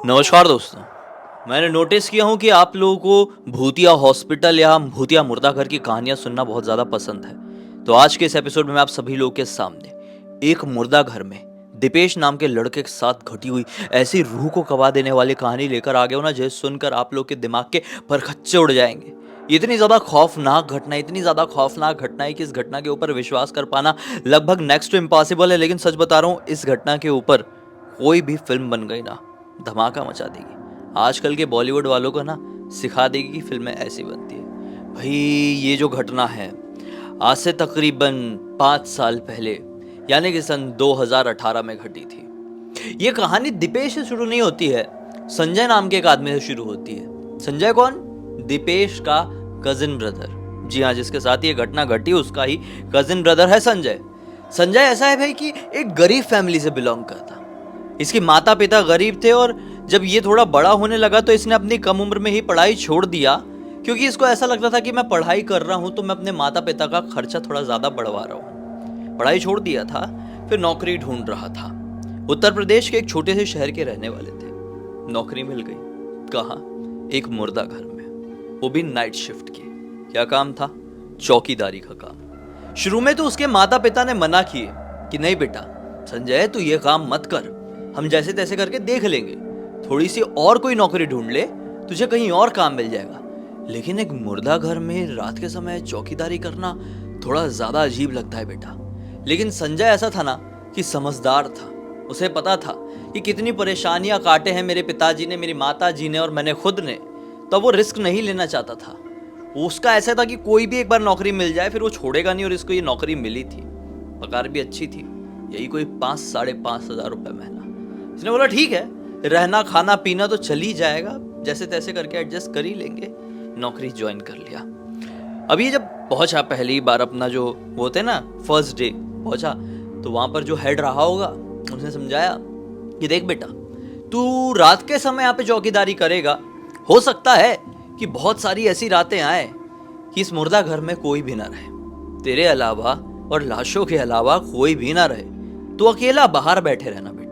नमस्कार दोस्तों। मैंने नोटिस किया हूँ कि आप लोगों को भूतिया हॉस्पिटल या भूतिया मुर्दा घर की कहानियां सुनना बहुत ज़्यादा पसंद है। तो आज के इस एपिसोड में मैं आप सभी लोगों के सामने एक मुर्दा घर में दीपेश नाम के लड़के के साथ घटी हुई ऐसी रूह को कबा देने वाली कहानी लेकर आ गया हूं ना, जिसे सुनकर आप लोग के दिमाग के परखच्चे उड़ जाएंगे। इतनी ज़्यादा खौफनाक घटना है कि इस घटना के ऊपर विश्वास कर पाना लगभग नेक्स्ट टू इम्पॉसिबल है। लेकिन सच बता रहा हूँ, इस घटना के ऊपर कोई भी फिल्म बन गई ना, धमाका मचा देगी। आजकल के बॉलीवुड वालों को ना सिखा देगी कि फिल्में ऐसी बनती है। भाई, ये जो घटना है आज से तकरीबन 5 साल पहले यानी कि सन 2018 में घटी थी। ये कहानी दीपेश से शुरू नहीं होती है, संजय नाम के एक आदमी से शुरू होती है। संजय कौन? दीपेश का कजिन ब्रदर। जी हाँ, जिसके साथ ये घटना घटी उसका ही कजिन ब्रदर है संजय। संजय ऐसा है भाई कि एक गरीब फैमिली से बिलोंग करता। इसके माता पिता गरीब थे और जब ये थोड़ा बड़ा होने लगा तो इसने अपनी कम उम्र में ही पढ़ाई छोड़ दिया, क्योंकि इसको ऐसा लगता था कि मैं पढ़ाई कर रहा हूं तो मैं अपने माता पिता का खर्चा थोड़ा ज्यादा बढ़वा रहा हूं। पढ़ाई छोड़ दिया था, फिर नौकरी ढूंढ रहा था। उत्तर प्रदेश के एक छोटे से शहर के रहने वाले थे। नौकरी मिल गई। कहाँ? एक मुर्दा घर में, वो भी नाइट शिफ्ट की। क्या काम था? चौकीदारी का काम। शुरू में तो उसके माता पिता ने मना किए कि नहीं बेटा संजय, तू ये काम मत कर, हम जैसे तैसे करके देख लेंगे, थोड़ी सी और कोई नौकरी ढूंढ ले, तुझे कहीं और काम मिल जाएगा। लेकिन एक मुर्दा घर में रात के समय चौकीदारी करना थोड़ा ज्यादा अजीब लगता है बेटा। लेकिन संजय ऐसा था ना कि समझदार था। उसे पता था कि कितनी परेशानियां काटे हैं मेरे पिताजी ने, मेरी माता जी ने और मैंने खुद ने, तब वो रिस्क नहीं लेना चाहता था। उसका ऐसा था कि कोई भी एक बार नौकरी मिल जाए फिर वो छोड़ेगा नहीं, और इसको ये नौकरी मिली थी। पगार भी अच्छी थी, यही कोई 5-5.5 हजार रुपए महीना। इसने बोला ठीक है, रहना खाना पीना तो चल ही जाएगा, जैसे तैसे करके एडजस्ट कर ही लेंगे। नौकरी ज्वाइन कर लिया। अभी जब पहुंचा पहली बार, अपना जो होते ना फर्स्ट डे पहुंचा, तो वहां पर जो हेड रहा होगा उसने समझाया कि देख बेटा, तू रात के समय यहाँ पे चौकीदारी करेगा, हो सकता है कि बहुत सारी ऐसी रातें आए कि इस मुर्दा घर में कोई भी ना रहे, तेरे अलावा और लाशों के अलावा कोई भी ना रहे, तो अकेला बाहर बैठे रहना बेटा।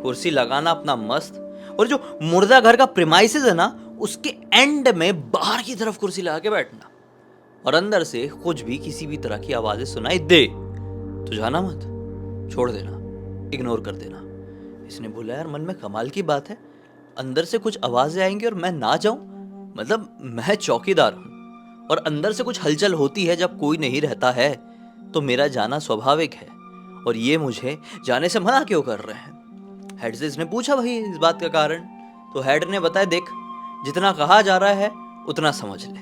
कुर्सी लगाना अपना मस्त, और जो मुर्दा घर का प्रीमाइसेस है ना, उसके एंड में बाहर की तरफ कुर्सी लगा के बैठना, और अंदर से कुछ भी किसी भी तरह की आवाजें सुनाई दे तो जाना मत, छोड़ देना, इग्नोर कर देना। इसने बोला यार, मन में कमाल की बात है, अंदर से कुछ आवाजें आएंगी और मैं ना जाऊं? मतलब मैं चौकीदार हूं और अंदर से कुछ हलचल होती है जब कोई नहीं रहता है, तो मेरा जाना स्वाभाविक है, और ये मुझे जाने से मना क्यों कर रहे हैं? हेड से इसने पूछा भाई इस बात का कारण, तो हेड ने बताया देख, जितना कहा जा रहा है उतना समझ ले,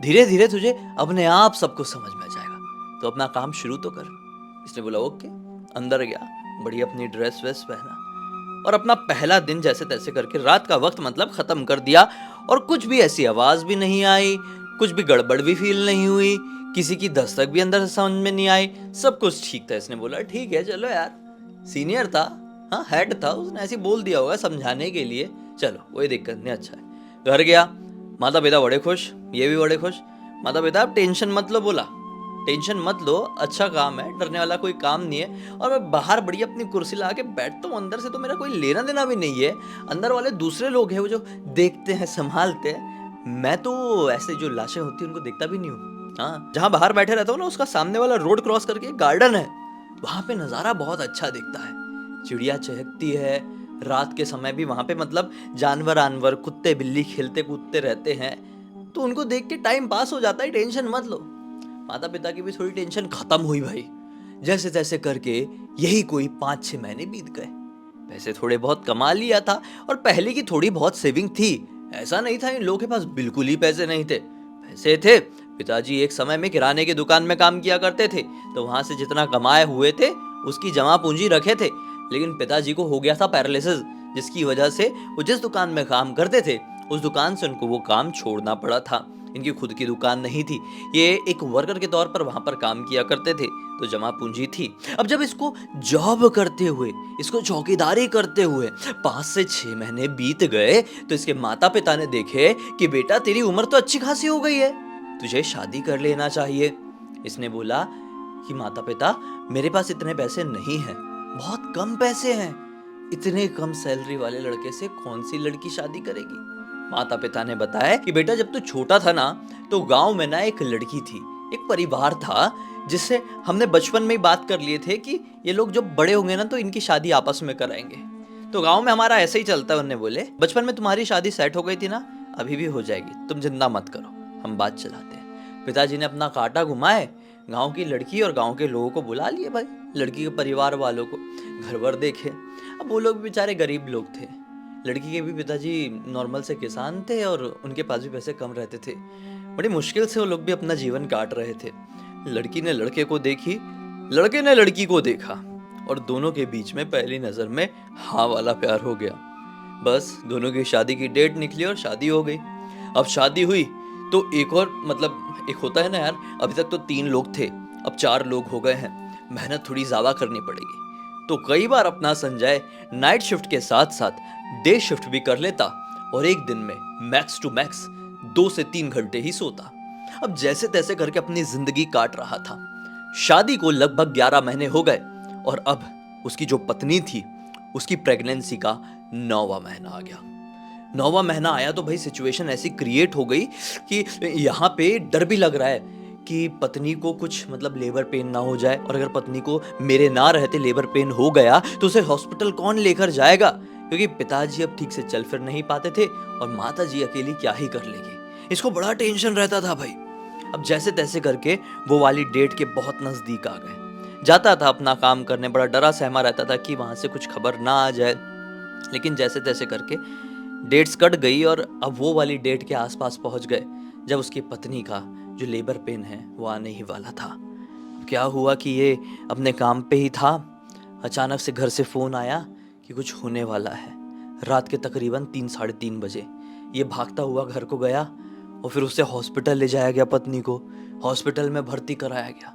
धीरे धीरे तुझे अपने आप सब कुछ समझ में आ जाएगा, तो अपना काम शुरू तो कर। इसने बोला ओके। अंदर गया, बढ़िया अपनी ड्रेस वेस पहना और अपना पहला दिन जैसे तैसे करके रात का वक्त मतलब खत्म कर दिया। और कुछ भी ऐसी आवाज भी नहीं आई, कुछ भी गड़बड़ भी फील नहीं हुई, किसी की दस्तक भी अंदर से समझ में नहीं आई, सब कुछ ठीक था। इसने बोला ठीक है चलो यार, सीनियर था, हाँ हेड था, उसने ऐसे बोल दिया होगा समझाने के लिए, चलो कोई दिक्कत नहीं, अच्छा है। घर गया, माता पिता बड़े खुश, ये भी बड़े खुश। माता पिता आप टेंशन मत लो, बोला टेंशन मत लो, अच्छा काम है, डरने वाला कोई काम नहीं है, और मैं बाहर बढ़िया अपनी कुर्सी लगा के बैठता हूँ, अंदर से तो मेरा कोई लेना देना भी नहीं है, अंदर वाले दूसरे लोग हैं वो जो देखते हैं संभालते हैं, मैं तो ऐसे जो लाशें होती है उनको देखता भी नहीं हूँ। हाँ, जहाँ बाहर बैठे रहता हूँ ना, उसका सामने वाला रोड क्रॉस करके एक गार्डन है, वहां पे नजारा बहुत अच्छा दिखता है, चिड़िया चहकती है, रात के समय भी वहां पे मतलब जानवर आनवर कुत्ते बिल्ली खेलते कूदते रहते हैं, तो उनको देख के टाइम पास हो जाता है, टेंशन मत लो। माता पिता की भी थोड़ी टेंशन खत्म हुई भाई। जैसे तैसे करके यही कोई 5-6 महीने बीत गए। पैसे थोड़े बहुत कमा लिया था और पहले की थोड़ी बहुत सेविंग थी, ऐसा नहीं था इन लोगों के पास बिल्कुल ही पैसे नहीं थे, पैसे थे। पिताजी एक समय में किराने की दुकान में काम किया करते थे, तो वहां से जितना कमाए हुए थे उसकी जमा पूंजी रखे थे। लेकिन पिताजी को हो गया था पैरालिसिस, जिसकी वजह से वो जिस दुकान में काम करते थे उस दुकान से उनको वो काम छोड़ना पड़ा था। इनकी खुद की दुकान नहीं थी, ये एक वर्कर के तौर पर वहां पर काम किया करते थे, तो जमा पूंजी थी। अब जब इसको जॉब करते हुए, इसको चौकीदारी करते हुए 5 से 6 महीने बीत गए, तो इसके माता पिता ने देखे कि बेटा तेरी उम्र तो अच्छी खासी हो गई है, तुझे शादी कर लेना चाहिए। इसने बोला कि माता पिता मेरे पास इतने पैसे नहीं हैं, बहुत कम पैसे हैं, इतने कम सैलरी वाले लड़के से कौन सी लड़की शादी करेगी। माता पिता ने बताया कि बेटा जब तू छोटा था ना तो गांव में ना एक लड़की थी, एक परिवार था जिससे हमने बचपन में ही बात कर लिए थे कि ये लोग जब बड़े होंगे ना तो इनकी शादी आपस में कराएंगे। तो गांव में हमारा ऐसे ही चलता है। उन्होंने बोले बचपन में तुम्हारी शादी सेट हो गई थी ना, अभी भी हो जाएगी, तुम चिंता मत करो, हम बात चलाते हैं। पिताजी ने अपना कांटा घुमाए, गांव की लड़की और गांव के लोगों को बुला लिए भाई, लड़की के परिवार वालों को, घर वर देखे। अब वो लोग भी बेचारे गरीब लोग थे, लड़की के भी पिताजी नॉर्मल से किसान थे और उनके पास भी पैसे कम रहते थे। बड़ी मुश्किल से वो लोग भी अपना जीवन काट रहे थे। लड़की ने लड़के को देखी, लड़के ने लड़की को देखा और दोनों के बीच में पहली नजर में हाँ वाला प्यार हो गया। बस दोनों की शादी की डेट निकली और शादी हो गई। अब शादी हुई तो एक और मतलब एक होता है ना यार, अभी तक तो 3 लोग थे, अब 4 लोग हो गए हैं, मेहनत थोड़ी ज्यादा करनी पड़ेगी। तो कई बार अपना संजय नाइट शिफ्ट के साथ साथ डे शिफ्ट भी कर लेता और एक दिन में मैक्स टू मैक्स 2 से 3 घंटे ही सोता। अब जैसे तैसे करके अपनी जिंदगी काट रहा था। शादी को लगभग 11 महीने हो गए और अब उसकी जो पत्नी थी उसकी प्रेगनेंसी का 9वां महीना आ गया। 9वां महीना आया तो भाई सिचुएशन ऐसी क्रिएट हो गई कि यहाँ पे डर भी लग रहा है कि पत्नी को कुछ मतलब लेबर पेन ना हो जाए, और अगर पत्नी को मेरे ना रहते लेबर पेन हो गया तो उसे हॉस्पिटल कौन लेकर जाएगा, क्योंकि पिताजी अब ठीक से चल फिर नहीं पाते थे और माता जी अकेली क्या ही कर लेगी। इसको बड़ा टेंशन रहता था भाई। अब जैसे तैसे करके वो वाली डेट के बहुत नजदीक आ गए। जाता था अपना काम करने, बड़ा डरा सहमा रहता था कि वहां से कुछ खबर ना आ जाए, लेकिन जैसे तैसे करके डेट्स कट गई और अब वो वाली डेट के आसपास पहुंच गए जब उसकी पत्नी का जो लेबर पेन है वो आने ही वाला था। क्या हुआ कि ये अपने काम पे ही था, अचानक से घर से फ़ोन आया कि कुछ होने वाला है। रात के तकरीबन 3 साढ़े 3 बजे ये भागता हुआ घर को गया और फिर उसे हॉस्पिटल ले जाया गया। पत्नी को हॉस्पिटल में भर्ती कराया गया।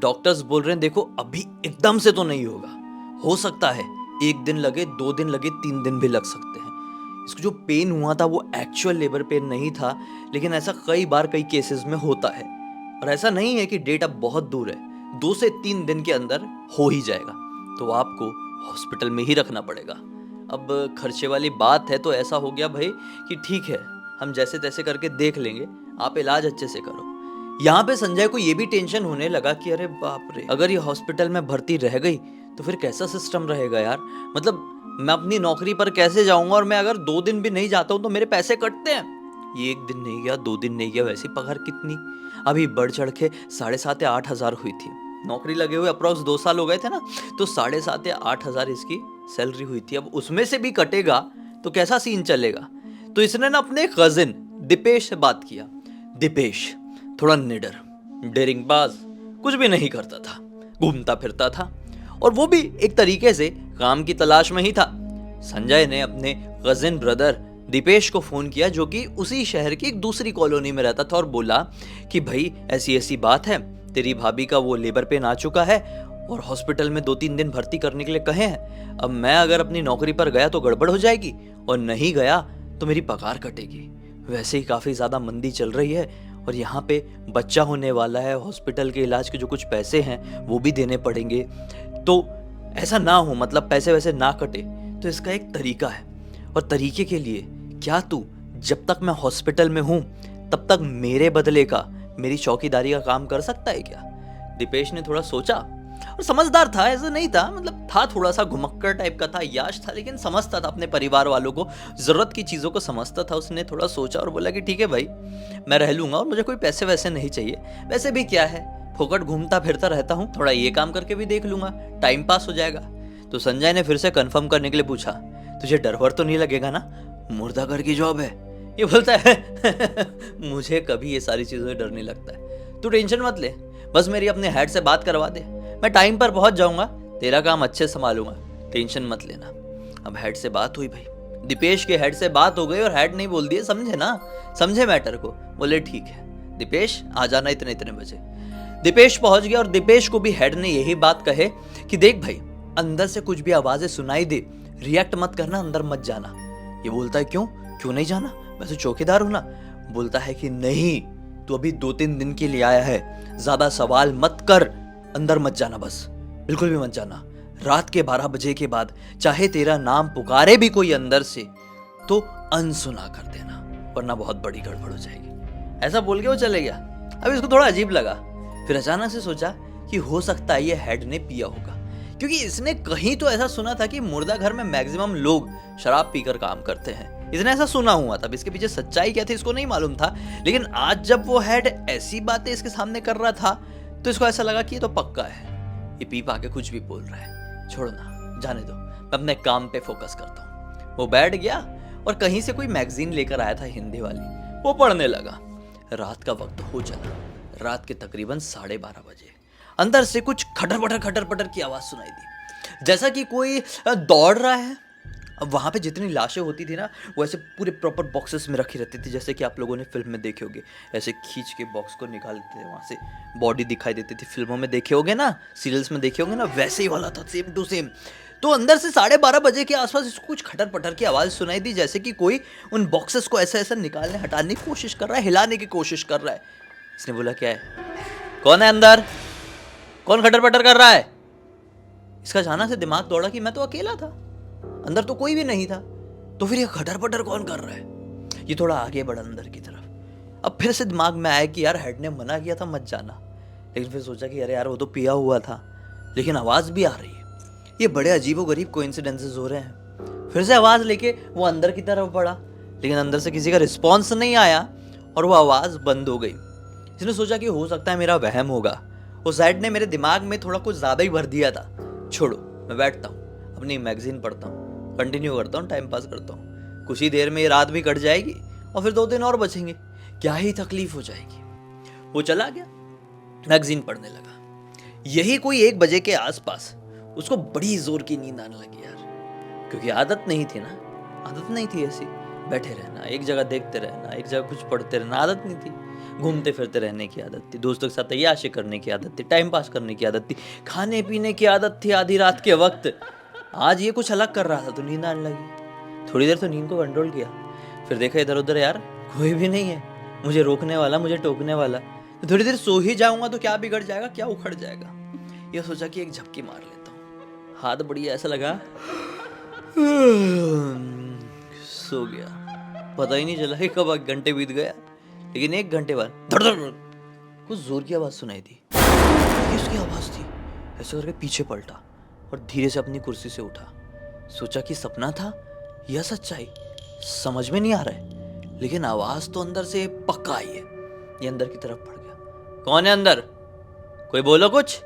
डॉक्टर्स बोल रहे हैं देखो अभी एकदम से तो नहीं होगा, हो सकता है 1 दिन लगे, 2 दिन लगे, 3 दिन भी लग सकते हैं। इसको जो पेन हुआ था वो एक्चुअल लेबर पेन नहीं था, लेकिन ऐसा कई बार कई केसेस में होता है और ऐसा नहीं है कि डेट अब बहुत दूर है, 2 से 3 दिन के अंदर हो ही जाएगा, तो आपको हॉस्पिटल में ही रखना पड़ेगा। अब खर्चे वाली बात है तो ऐसा हो गया भाई कि ठीक है हम जैसे तैसे करके देख लेंगे, आप इलाज अच्छे से करो। यहाँ पे संजय को ये भी टेंशन होने लगा कि अरे बाप रे, अगर ये हॉस्पिटल में भर्ती रह गई तो फिर कैसा सिस्टम रहेगा यार, मतलब मैं अपनी नौकरी पर कैसे जाऊंगा, और मैं अगर 2 दिन भी नहीं जाता हूँ तो मेरे पैसे कटते हैं। ये 1 दिन नहीं गया, 2 दिन नहीं गया, वैसी पगार कितनी अभी बढ़ चढ़ के 7,500 या 8,000 हुई थी। नौकरी लगे हुए अप्रोक्स 2 साल हो गए थे ना, तो 7,500 या 8,000 इसकी सैलरी हुई थी। अब उसमें से भी कटेगा तो कैसा सीन चलेगा। तो इसने ना अपने कजिन दीपेश से बात किया। दीपेश थोड़ा निडर, डेरिंगबाज, कुछ भी नहीं करता था, घूमता फिरता था और वो भी एक तरीके से काम की तलाश में ही था। संजय ने अपने कजिन ब्रदर दीपेश को फोन किया जो कि उसी शहर की एक दूसरी कॉलोनी में रहता था और बोला कि भाई ऐसी ऐसी बात है, तेरी भाभी का वो लेबर पेन आ चुका है और हॉस्पिटल में 2-3 दिन भर्ती करने के लिए कहे हैं। अब मैं अगर अपनी नौकरी पर गया तो गड़बड़ हो जाएगी और नहीं गया तो मेरी पगार कटेगी। वैसे ही काफी ज्यादा मंदी चल रही है और यहाँ पे बच्चा होने वाला है, हॉस्पिटल के इलाज के जो कुछ पैसे हैं वो भी देने पड़ेंगे, तो ऐसा ना हो, मतलब पैसे वैसे ना कटे। तो इसका एक तरीका है और तरीके के लिए क्या तू जब तक मैं हॉस्पिटल में हूँ तब तक मेरे बदले का मेरी चौकीदारी का काम कर सकता है क्या। दीपेश ने थोड़ा सोचा और समझदार था, ऐसा नहीं था, मतलब था थोड़ा सा घुमक्कड़ टाइप का था, याश था, लेकिन समझता था अपने परिवार वालों को, जरूरत की चीज़ों को समझता था। उसने थोड़ा सोचा और बोला कि ठीक है भाई मैं रह लूँगा और मुझे कोई पैसे वैसे नहीं चाहिए, वैसे भी क्या है फोकट घूमता फिरता रहता हूँ, थोड़ा ये काम करके भी देख लूँगा, टाइम पास हो जाएगा। तो संजय ने फिर से कंफर्म करने के लिए पूछा तुझे डर वर तो नहीं लगेगा ना, मुर्दा घर की जॉब है। ये बोलता है मुझे कभी ये सारी चीज़ों से डर नहीं लगता है, तू टेंशन मत ले, बस मेरी अपने हेड से बात करवा दे, मैं टाइम पर पहुंच जाऊंगा, तेरा काम अच्छे संभालूंगा, टेंशन मत लेना। अब हेड से बात हुई भाई, दीपेश के हेड से बात हो गई और हेड नहीं बोल दिए, समझे ना, समझे मैटर को। बोले ठीक है दीपेश आ जाना इतने इतने बजे। दीपेश पहुंच गया और दीपेश को भी हेड ने यही बात कहे कि देख भाई अंदर से कुछ भी आवाजें सुनाई दे रिएक्ट मत करना, अंदर मत जाना। ये बोलता है क्यों क्यों नहीं जाना, मैं तो चौकीदार हूं ना। बोलता है कि नहीं तू अभी 2-3 दिन के लिए आया है, ज्यादा सवाल मत कर, अंदर मत जाना, बस बिल्कुल भी मत जाना, रात के 12 बजे के बाद चाहे तेरा नाम पुकारे भी कोई अंदर से तो अनसुना कर देना, वरना बहुत बड़ी गड़बड़ हो जाएगी। ऐसा बोल के वो चले गया। अब इसको थोड़ा अजीब लगा, फिर अचानक से सोचा कि हो सकता है ये हेड ने पिया होगा, क्योंकि इसने कहीं तो ऐसा सुना था कि मुर्दा घर में मैक्सिमम लोग शराब पीकर काम करते हैं। इसने ऐसा सुना हुआ था, इसके पीछे सच्चाई क्या थी इसको नहीं मालूम था, लेकिन आज जब वो हेड ऐसी बातें इसके सामने कर रहा था तो इसको ऐसा लगा कि ये तो पक्का है, ये पी पा के कुछ भी बोल रहा है, छोड़ो ना, जाने दो, मैं अपने काम पे फोकस करता हूँ। वो बैठ गया और कहीं से कोई मैगजीन लेकर आया था हिंदी वाली, वो पढ़ने लगा। रात का वक्त हो चला, रात के तकरीबन 12:30 बजे अंदर से कुछ खटर पटर की आवाज सुनाई दी, जैसा कि कोई दौड़ रहा है। अब वहाँ पे जितनी लाशें होती थी ना, वो ऐसे पूरे प्रॉपर बॉक्सेस में रखी रहती थी, जैसे कि आप लोगों ने फिल्म में देखे होंगे, ऐसे खींच के बॉक्स को निकालते थे, वहाँ से बॉडी दिखाई देती थी। फिल्मों में देखे होंगे ना, सीरियल्स में देखे होंगे ना, वैसे ही वाला था, सेम टू सेम। तो अंदर से 12:30 बजे के आसपास इसको कुछ खटर पटर की आवाज़ सुनाई दी, जैसे कि कोई उन बॉक्सेस को ऐसा ऐसा निकालने हटाने की कोशिश कर रहा है, हिलाने की कोशिश कर रहा है। इसने बोला, क्या है, कौन है अंदर, कौन खटर पटर कर रहा है? इसका अचानक से दिमाग दौड़ा कि मैं तो अकेला था, अंदर तो कोई भी नहीं था, तो फिर ये खटर पटर कौन कर रहा है? ये थोड़ा आगे बढ़ा अंदर की तरफ। अब फिर से दिमाग में आया कि यार हेड ने मना किया था मत जाना, लेकिन फिर सोचा कि अरे यार वो तो पिया हुआ था, लेकिन आवाज़ भी आ रही है, ये बड़े अजीबोगरीब कोइंसिडेंसेस हो रहे हैं। फिर से आवाज़ लेके वो अंदर की तरफ बढ़ा, लेकिन अंदर से किसी का रिस्पॉन्स नहीं आया और वो आवाज़ बंद हो गई। इसने सोचा कि हो सकता है मेरा वहम होगा, उस हेड ने मेरे दिमाग में थोड़ा कुछ ज़्यादा ही भर दिया था। छोड़ो, मैं बैठता हूँ, अपनी मैगजीन पढ़ता हूँ, कंटिन्यू करता हूँ, टाइम पास करता हूँ, कुछ ही देर में ये रात भी कट जाएगी और फिर 2 दिन और बचेंगे, क्या ही तकलीफ हो जाएगी। वो चला गया, मैगजीन पढ़ने लगा। यही कोई 1 बजे के आसपास उसको बड़ी जोर की नींद आने लगी यार, क्योंकि आदत नहीं थी ना, आदत नहीं थी ऐसी बैठे रहना, एक जगह देखते रहना, एक जगह कुछ पढ़ते रहना, आदत नहीं थी। घूमते फिरते रहने की आदत थी, दोस्तों के साथ तैयाशी करने की आदत थी, टाइम पास करने की आदत थी, खाने पीने की आदत थी आधी रात के वक्त। आज ये कुछ अलग कर रहा था तो नींद आने लगी। थोड़ी देर तो नींद को कंट्रोल किया, फिर देखा इधर उधर, यार कोई भी नहीं है मुझे रोकने वाला, मुझे टोकने वाला, तो थोड़ी देर सो ही जाऊंगा तो क्या बिगड़ जाएगा, क्या उखड़ जाएगा। ये सोचा कि एक झपकी मार लेता हूँ, हाथ बढ़िया ऐसा लगा, सो गया। पता ही नहीं चला कि कब 1 घंटे बीत गया, लेकिन 1 घंटे बाद धड़ धड़ कुछ जोर की आवाज़ सुनाई दी। किसकी आवाज़ थी? ऐसे करके पीछे पलटा और धीरे से अपनी कुर्सी से उठा। सोचा कि सपना था या सच्चाई, समझ में नहीं आ रहा है, लेकिन आवाज़ तो अंदर से पक्का आई है। ये अंदर की तरफ बढ़ गया। कौन है अंदर, कोई बोलो कुछ।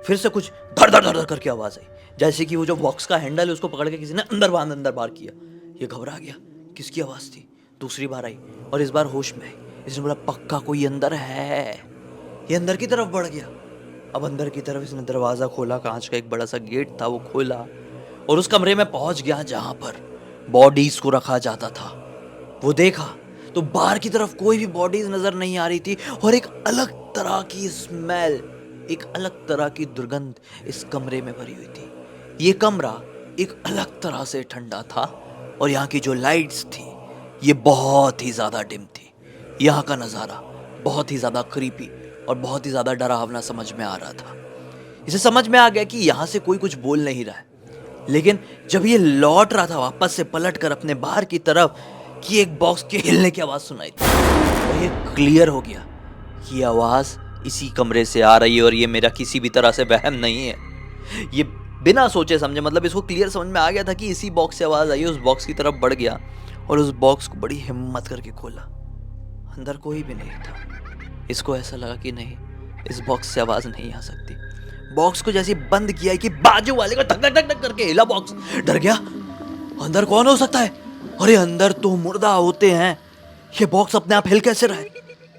फिर से कुछ धड़ धड़ धड़ करके आवाज़ आई, जैसे कि वो जो बॉक्स का हैंडल है उसको पकड़ के किसी ने अंदर बार किया। ये घबरा गया, किसकी आवाज़ थी? दूसरी बार आई और इस बार होश में आई। इसने बोला पक्का कोई अंदर है। ये अंदर की तरफ बढ़ गया। अब अंदर की तरफ इसने दरवाज़ा खोला, कांच का एक बड़ा सा गेट था वो खोला और उस कमरे में पहुंच गया जहां पर बॉडीज को रखा जाता था। वो देखा तो बाहर की तरफ कोई भी बॉडीज नजर नहीं आ रही थी और एक अलग तरह की स्मेल, एक अलग तरह की दुर्गंध इस कमरे में भरी हुई थी। ये कमरा एक अलग तरह से ठंडा था और यहाँ की जो लाइट्स थी ये बहुत ही ज़्यादा डिम थी। यहाँ का नज़ारा बहुत ही ज़्यादा क्रीपी और बहुत ही ज़्यादा डरावना समझ में आ रहा था। इसे समझ में आ गया कि यहाँ से कोई कुछ बोल नहीं रहा है, लेकिन जब ये लौट रहा था वापस से पलट कर अपने बाहर की तरफ कि एक बॉक्स के हिलने की आवाज़ सुनाई थी और ये क्लियर हो गया कि आवाज़ इसी कमरे से आ रही है और ये मेरा किसी भी तरह से वहम नहीं है। ये बिना सोचे समझे, मतलब इसको क्लियर समझ में आ गया था कि इसी बॉक्स से आवाज़ आई है। उस बॉक्स की तरफ बढ़ गया और उस बॉक्स को बड़ी हिम्मत करके खोला। अंदर कोई भी नहीं था। इसको ऐसा लगा कि नहीं, इस बॉक्स से आवाज़ नहीं आ सकती। बॉक्स को जैसे बंद किया कि बाजू वाले को धक धक धक धक करके हिला बॉक्स। डर गया, अंदर कौन हो सकता है? अरे अंदर तो मुर्दा होते हैं, ये बॉक्स अपने आप हिल कैसे रहा है?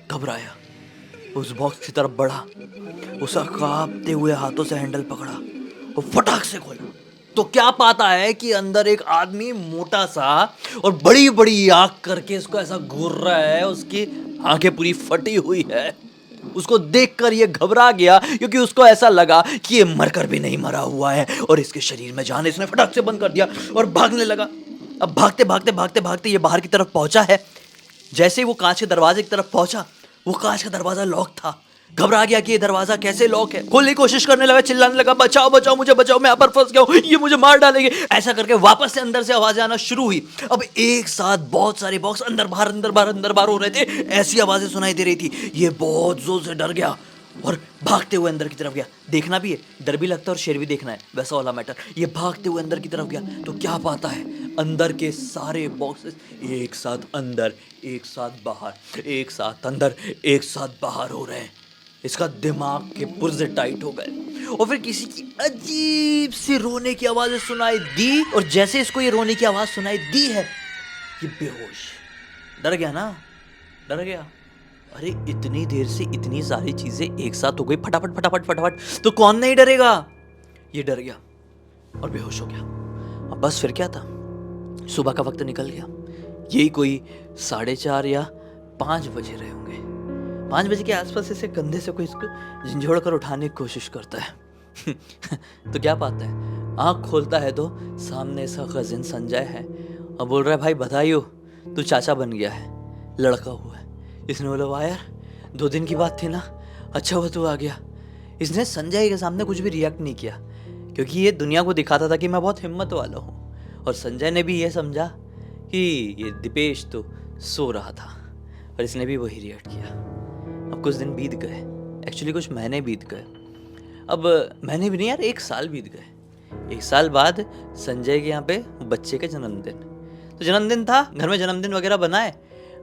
घबराया, उस बॉक्स की तरफ बढ़ा, उसे कांपते हुए हाथों से हैंडल पकड़ा और फटाक से खोला तो क्या पाता है कि अंदर एक आदमी मोटा सा और बड़ी बड़ी आंख करके इसको ऐसा घूर रहा है। उसकी आंखें पूरी फटी हुई है। उसको देखकर ये घबरा गया क्योंकि उसको ऐसा लगा कि ये मरकर भी नहीं मरा हुआ है और इसके शरीर में जान। इसने फटाक से बंद कर दिया और भागने लगा। अब भागते भागते भागते भागते ये बाहर की तरफ पहुंचा है। जैसे ही वो कांच के दरवाजे की तरफ पहुंचा, वो कांच का दरवाजा लॉक था। घबरा गया कि ये दरवाजा कैसे लॉक है, खोलने की कोशिश करने लगा, चिल्लाने लगा बचाओ बचाओ मुझे बचाओ, मैं यहाँ पर फंस गया हूँ, ये मुझे मार डालेंगे। ऐसा करके वापस से अंदर से आवाजें आना शुरू हुई। अब एक साथ बहुत सारे बॉक्स अंदर बाहर अंदर बाहर अंदर बाहर हो रहे थे, ऐसी आवाजें सुनाई दे रही थी। ये बहुत जोर से डर गया और भागते हुए अंदर की तरफ गया। देखना भी है, डर भी लगता है और शेर भी देखना है, वैसा वाला मैटर। ये भागते हुए अंदर की तरफ गया तो क्या पाता है, अंदर के सारे बॉक्सेस एक साथ अंदर, एक साथ बाहर, एक साथ अंदर, एक साथ बाहर हो रहे हैं। इसका दिमाग के पुर्जे टाइट हो गए और फिर किसी की अजीब सी रोने की आवाज़ें सुनाई दी, और जैसे इसको ये रोने की आवाज़ सुनाई दी है, ये बेहोश। डर गया ना, डर गया। अरे इतनी देर से इतनी सारी चीजें एक साथ हो गई, फटाफट फटाफट फटाफट, तो कौन नहीं डरेगा। ये डर गया और बेहोश हो गया। अब बस फिर क्या था, सुबह का वक्त निकल गया। यही कोई 4:30 या 5 बजे रहे होंगे। 5 बजे के आसपास इसे कंधे से कोई इसको झंझोड़ कर उठाने की कोशिश करता है। तो क्या पाता है, आंख खोलता है तो सामने इसका कजिन संजय है और बोल रहा है भाई बधाई हो, तू चाचा बन गया है, लड़का हुआ है। इसने बोला वाह यार, 2 दिन की बात थी ना, अच्छा हुआ तू आ गया। इसने संजय के सामने कुछ भी रिएक्ट नहीं किया, क्योंकि ये दुनिया को दिखाता था कि मैं बहुत हिम्मत वाला हूँ। और संजय ने भी ये समझा कि ये दीपेश तो सो रहा था, और इसने भी वही रिएक्ट किया। अब कुछ दिन बीत गए, एक्चुअली कुछ महीने बीत गए। अब महीने भी नहीं यार, 1 साल बीत गए। 1 साल बाद संजय के यहाँ पे बच्चे का जन्मदिन, तो जन्मदिन था, घर में जन्मदिन वगैरह बनाए।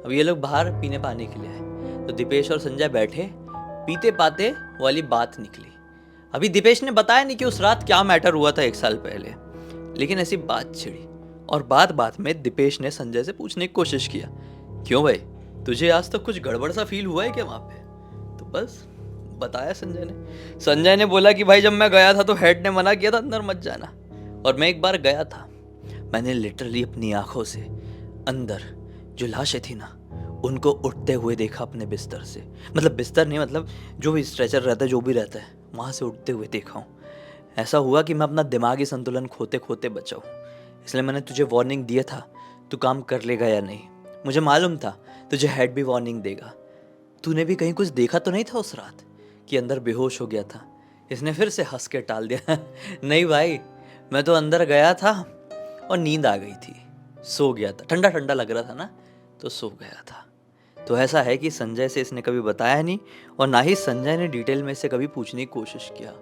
अब ये लोग बाहर पीने पानी के लिए आए, तो दीपेश और संजय बैठे, पीते पाते वाली बात निकली। अभी दीपेश ने बताया नहीं कि उस रात क्या मैटर हुआ था 1 साल पहले, लेकिन ऐसी बात छिड़ी। और बात बात में दीपेश ने संजय से पूछने की कोशिश किया, क्यों भाई तुझे आज तक कुछ गड़बड़ सा फील हुआ है क्या वहाँ पे। तो बस बताया संजय ने बोला कि भाई जब मैं गया था तो हेड ने मना किया था अंदर मत जाना, और मैं एक बार गया था, मैंने लिटरली अपनी आंखों से अंदर जो लाशें थी ना उनको उठते हुए देखा अपने बिस्तर से, मतलब बिस्तर नहीं, मतलब जो भी स्ट्रेचर रहता है, जो भी रहता है, वहाँ से उठते हुए देखा हूँ। ऐसा हुआ कि मैं अपना दिमागी संतुलन खोते खोते बचा हूँ। इसलिए मैंने तुझे वार्निंग दिया था, तू काम कर लेगा या नहीं। मुझे मालूम था तुझे हेड भी वार्निंग देगा। तूने भी कहीं कुछ देखा तो नहीं था उस रात कि अंदर बेहोश हो गया था। इसने फिर से हंस के टाल दिया। नहीं भाई, मैं तो अंदर गया था और नींद आ गई थी, सो गया था, ठंडा ठंडा लग रहा था ना तो सो गया था। तो ऐसा है कि संजय से इसने कभी बताया नहीं, और ना ही संजय ने डिटेल में से कभी पूछने की कोशिश किया,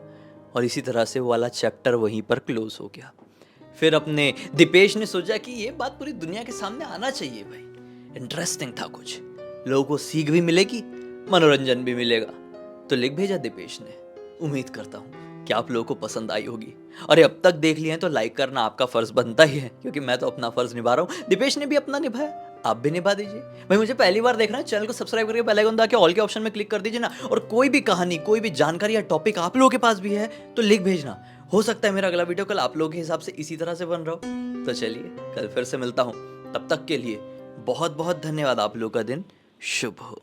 और इसी तरह से वो वाला चैप्टर वहीं पर क्लोज हो गया। फिर अपने दीपेश ने सोचा कि ये बात पूरी दुनिया के सामने आना चाहिए भाई, इंटरेस्टिंग था कुछ, लोगों को सीख भी मिलेगी, मनोरंजन भी मिलेगा। तो लिख भेजा दीपेश ने। उम्मीद करता हूँ कि आप लोगों को पसंद आई होगी, और ये अब तक देख लिए हैं तो लाइक करना आपका फर्ज बनता ही है, क्योंकि मैं तो अपना फर्ज निभा रहा हूँ, दीपेश ने भी अपना निभाया, आप भी निभा दीजिए। भाई मुझे पहली बार देखना है, चैनल को सब्सक्राइब करके बेल आइकन दबा के ऑल के ऑप्शन में क्लिक कर दीजिए ना। और कोई भी कहानी, कोई भी जानकारी या टॉपिक आप लोगों के पास भी है तो लिख भेजना, हो सकता है मेरा अगला वीडियो कल आप लोगों के हिसाब से इसी तरह से बन रहा हो। तो चलिए कल फिर से मिलता हूँ, तब तक के लिए बहुत बहुत धन्यवाद। आप लोगों का दिन शुभ हो।